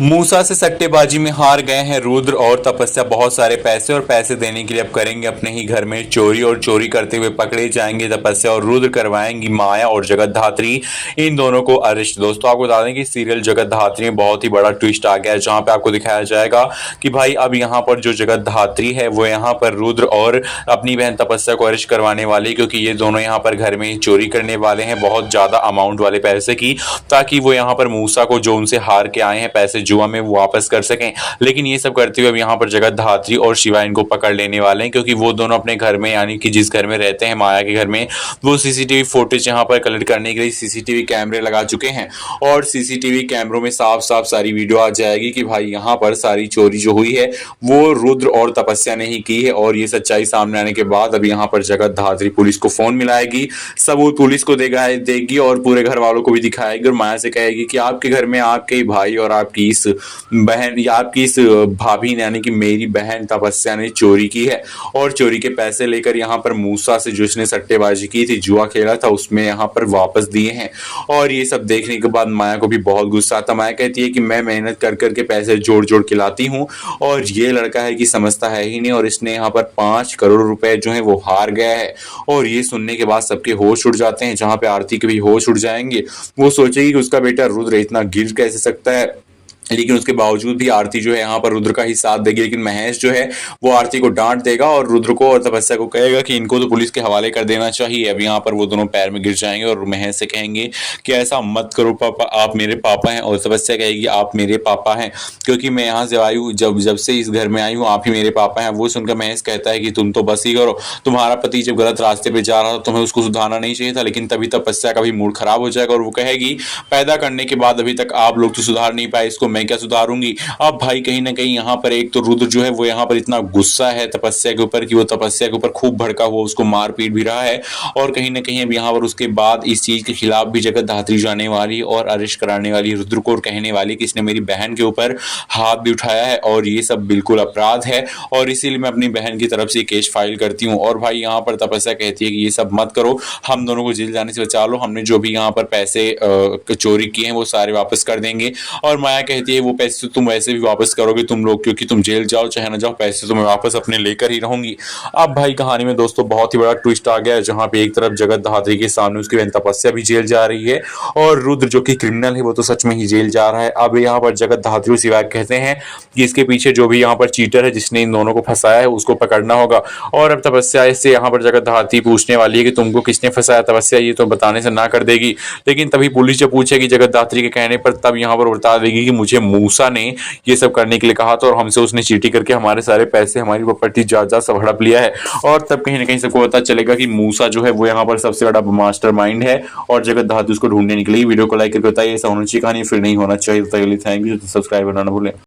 मूसा से सट्टेबाजी में हार गए हैं रुद्र और तपस्या। बहुत सारे पैसे और पैसे देने के लिए अब करेंगे अपने ही घर में चोरी और चोरी करते हुए पकड़े जाएंगे तपस्या और रुद्र करवाएंगी माया और जगत धात्री इन दोनों को अरेस्ट। दोस्तों आपको बता दें कि सीरियल जगत धात्री में बहुत ही बड़ा ट्विस्ट आ गया है, जहां पे आपको दिखाया जाएगा कि भाई अब यहाँ पर जो जगत धात्री है वो यहाँ पर रुद्र और अपनी बहन तपस्या को अरेस्ट करवाने वाली, क्योंकि ये दोनों यहाँ पर घर में चोरी करने वाले हैं बहुत ज्यादा अमाउंट वाले पैसे की, ताकि वो यहाँ पर मूसा को जो उनसे हार के आए हैं पैसे जुआ में वो वापस कर सकें। लेकिन ये सब करते हुए अब यहाँ पर जगत धात्री और शिवा इनको पकड़ लेने वाले हैं, क्योंकि वो दोनों अपने घर में यानी कि जिस घर में रहते हैं माया के घर में वो सीसीटीवी फुटेज यहाँ पर कलेक्ट करने के लिए सीसीटीवी कैमरे लगा चुके हैं और सीसीटीवी कैमरों में साफ साफ सारी वीडियो आ जाएगी कि भाई यहाँ पर सारी चोरी जो हुई है वो रुद्र और तपस्या ने ही की है। और ये सच्चाई सामने आने के बाद अब यहाँ पर जगत धात्री पुलिस को फोन मिलाएगी, सबूत पुलिस को देगी और पूरे घर वालों को भी दिखाएगी और माया से कहेगी कि आपके घर में आपके ही भाई और आपकी इस बहन या आपकी इस भाभी ने यानी कि मेरी बहन तपस्या ने चोरी की है और चोरी के पैसे लेकर यहाँ पर मूसा से जो इसने सट्टेबाजी की थी जुआ खेला था उसमें यहाँ पर वापस दिए हैं। और ये सब देखने के बाद माया को भी बहुत गुस्सा आता। माया कहती है कि मैं मेहनत कर करके पैसे जोड़ जोड़ के लाती हूँ और ये लड़का है कि समझता है ही नहीं और इसने यहाँ पर 5 करोड़ रुपए जो है वो हार गया है। और ये सुनने के बाद सबके होश उड़ जाते हैं, जहां पे आरती के भी होश उड़ जाएंगे। वो सोचेगी कि उसका बेटा रुद्र इतना गिर कैसे सकता है, लेकिन उसके बावजूद भी आरती जो है यहाँ पर रुद्र का ही साथ देगी। लेकिन महेश जो है वो आरती को डांट देगा और रुद्र को और तपस्या को कहेगा कि इनको तो पुलिस के हवाले कर देना चाहिए। अब यहाँ पर वो दोनों पैर में गिर जाएंगे और महेश से कहेंगे कि ऐसा मत करो पापा, आप मेरे पापा हैं। और तपस्या कहेगी आप मेरे पापा हैं क्योंकि मैं यहाँ से आई हूँ, जब से इस घर में आई हूँ आप ही मेरे पापा हैं। वो सुनकर महेश कहता है कि तुम तो बस ही करो, तुम्हारा पति जब गलत रास्ते पे जा रहा था तुम्हें उसको सुधारना नहीं चाहिए था। लेकिन तभी तपस्या का भी मूड खराब हो जाएगा और वो कहेगी पैदा करने के बाद अभी तक आप लोग तो सुधार नहीं पाए, इसको मैं क्या सुधारूंगी। अब भाई कहीं ना कहीं यहाँ पर एक तो रुद्र जो है वो यहाँ पर इतना गुस्सा है तपस्या के ऊपर कि वो तपस्या के ऊपर खूब भड़का हुआ उसको मार पीट भी रहा है। और कहीं ना कहीं अब यहाँ पर उसके बाद इस चीज के खिलाफ भी जगत धात्री जाने वाली और अरेस्ट कराने वाली रुद्र को और कहने वाली कि इसने मेरी बहन के ऊपर हाथ भी उठाया है और ये सब बिल्कुल अपराध है और इसीलिए मैं अपनी बहन की तरफ से केस फाइल करती हूँ। और भाई यहाँ पर तपस्या कहती है कि ये सब मत करो, हम दोनों को जेल जाने से बचा लो, हमने जो भी यहाँ पर पैसे चोरी किए हैं वो सारे वापस कर देंगे। और माया कहती है वो पैसे तो तुम वैसे भी वापस करोगे तुम लोग, क्योंकि तुम जेल जाओ चाहे ना जाओ पैसे तो मैं वापस अपने लेकर ही रहूंगी। अब भाई कहानी में दोस्तों बहुत ही बड़ा ट्विस्ट आ गया है, जहां पे एक तरफ जगत धात्री के सामने उसकी बहन तपस्या भी जेल जा रही है और रुद्र जो कि क्रिमिनल है वो तो सच में ही जेल जा रहा है। अब यहाँ पर जगत धात्री सिवाय कहते हैं कि इसके पीछे जो भी यहाँ पर चीटर है जिसने इन दोनों को फंसाया है उसको पकड़ना होगा। और अब तपस्या इससे यहाँ पर जगत धात्री पूछने वाली है कि तुमको किसने फंसाया। तपस्या ये तो बताने से ना कर देगी, लेकिन तभी पुलिस जब पूछेगी जगत धात्री के कहने पर तब यहाँ पर बता देगी कि मुझे मूसा ने ये सब करने के लिए कहा था और हमसे उसने चीटिंग करके हमारे सारे पैसे हमारी प्रॉपर्टी जायदाद सब हड़प लिया है। और तब कहीं ना कहीं सबको पता चलेगा कि मूसा जो है वो यहाँ पर सबसे बड़ा मास्टरमाइंड है और जगत धात्री उसको ढूंढने निकली। वीडियो को लाइक करके बताइए ऐसा होना चाहिए कहानी फिर नहीं होना चाहिए। थैंक यू, सब्सक्राइब करना ना भूलें।